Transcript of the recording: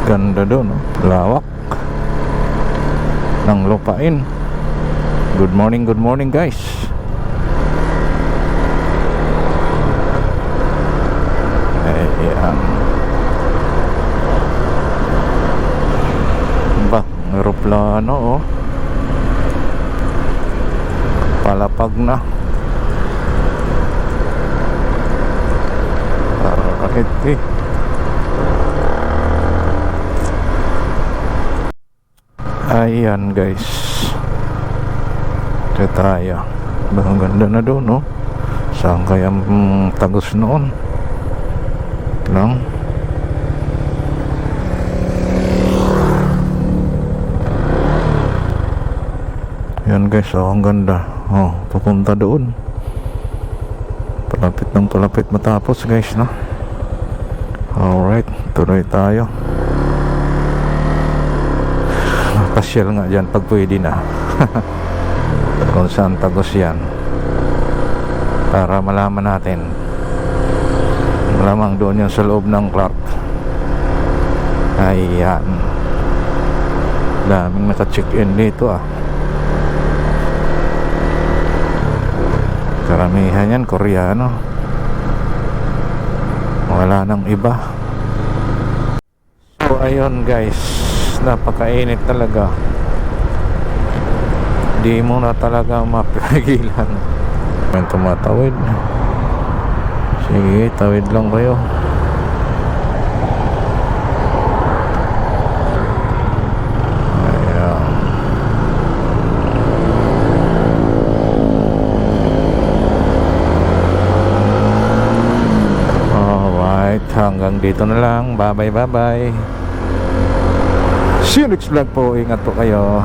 Ganda doon, no? Lawak ng lupain. Good morning guys. Ayan. Ba, aeroplano, oh. Palapag na. Alright, eh. Ayan guys, ito tayo. Ang ganda na doon, no? Saan kaya Tagos noon lang? Ayan guys, oh, ang ganda. Oh, pupunta doon. Palapit ng palapit matapos guys, no? Alright, tuloy tayo. Pasyal nga dyan pag pwede na. Kung saan Tagos yan, para malaman natin. Malamang doon yan sa loob ng Clark. Ayan, daming naka-check-in dito, ah. Karamihan yan Koreano. Wala nang iba. So ayun guys, napakainit talaga. Di mo na talaga mapigilan. May tumatawid. Sige, tawid lang kayo. Ayan. Alright, hanggang dito na lang. Bye bye. See you next vlog po. Ingat po kayo.